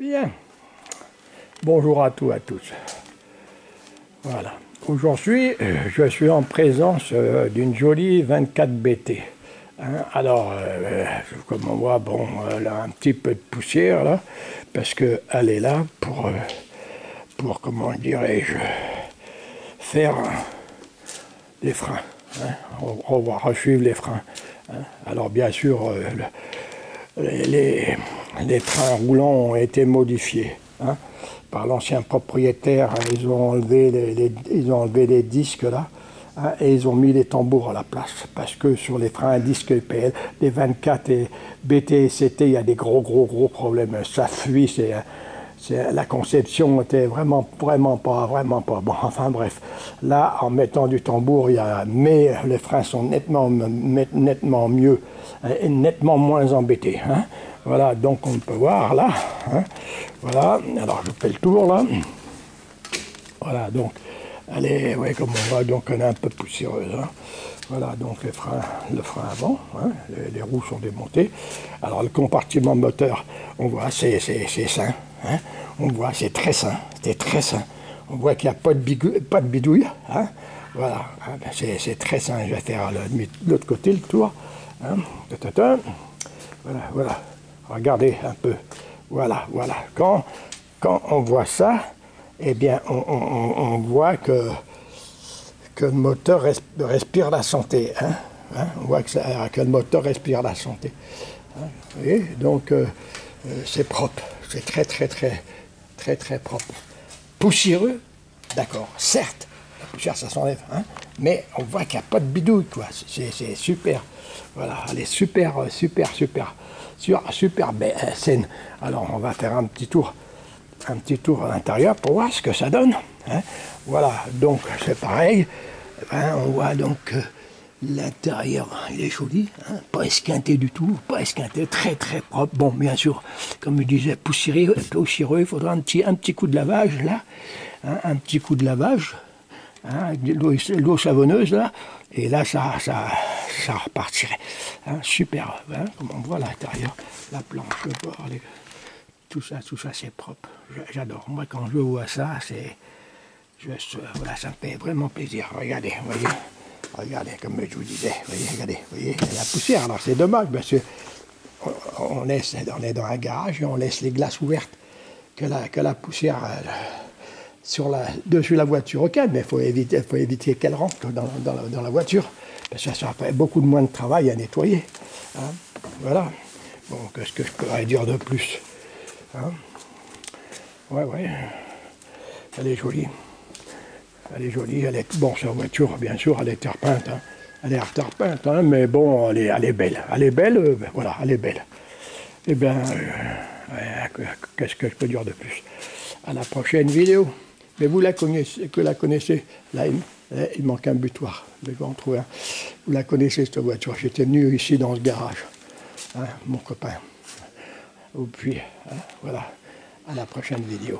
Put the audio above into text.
Bien. Bonjour à tous, à tous. Voilà. Aujourd'hui, je suis en présence d'une jolie 24 BT. Hein, alors, comme on voit, bon, elle a un petit peu de poussière là, parce qu'elle est là pour comment dirais-je, faire les freins. Hein. On va resuivre les freins. Hein. Alors, bien sûr, les trains roulants ont été modifiés. Hein, par l'ancien propriétaire. Ils ont enlevé les disques là, hein, et ils ont mis les tambours à la place, parce que sur les freins à disques EPL, les 24 et BT et CT, il y a des gros problèmes. Ça fuit, la conception était vraiment pas bon. Enfin bref, là, en mettant du tambour, mais les freins sont nettement mieux et nettement moins embêtés. Hein. Voilà, donc on peut voir là. Hein. Voilà, alors je fais le tour là. Voilà, donc elle est, ouais, comme on voit, donc elle est un peu poussiéreuse. Hein. Voilà, donc le frein avant, hein, les roues sont démontées. Alors le compartiment moteur, on voit, c'est sain. Hein. On voit, c'est très sain. On voit qu'il n'y a pas de bidouille. Hein. Voilà, hein, c'est très sain. Je vais faire de l'autre côté le tour. Hein. Voilà. Regardez un peu. Voilà. Quand on voit ça, eh bien, on voit que le moteur respire la santé. Hein. On voit que le moteur respire la santé. Hein. Vous voyez, donc, c'est propre. C'est très propre. Poussiéreux, d'accord. Certes, la poussière, ça s'enlève. Hein, mais on voit qu'il n'y a pas de bidouille, quoi. C'est super. Voilà, elle est super saine. Alors, on va faire un petit tour à l'intérieur pour voir ce que ça donne. Hein. Voilà, donc c'est pareil. Hein, on voit donc l'intérieur, il est joli, hein, pas esquinté du tout, très propre. Bon, bien sûr, comme je disais, poussiéreux, il faudra un petit coup de lavage là, hein, un petit coup de lavage, hein, l'eau savonneuse là, et là ça repartirait. Hein, super, hein, comme on voit à l'intérieur, la planche, le bord, tout ça c'est propre. J'adore. Moi quand je vois ça, voilà, ça me fait vraiment plaisir. Regardez, voyez. Regardez, comme je vous disais, voyez, la poussière. Alors c'est dommage parce que on est dans un garage et on laisse les glaces ouvertes, que la poussière dessus la voiture, ok, mais il faut éviter qu'elle rentre dans la voiture, parce que ça fait beaucoup moins de travail à nettoyer. Hein. Voilà. Bon, qu'est-ce que je pourrais dire de plus? Hein. Ouais, elle est jolie. Bon, sa voiture, bien sûr, elle est terre-peinte. Hein. Elle est terre-peinte, hein, mais bon, elle est belle. Voilà, elle est belle. Eh bien, qu'est-ce que je peux dire de plus? À la prochaine vidéo. Mais vous la connaissez. Là, il manque un butoir. Je vais en trouver un. Vous la connaissez, cette voiture. J'étais venu ici dans ce garage. Hein, mon copain. Et puis, hein, voilà. À la prochaine vidéo.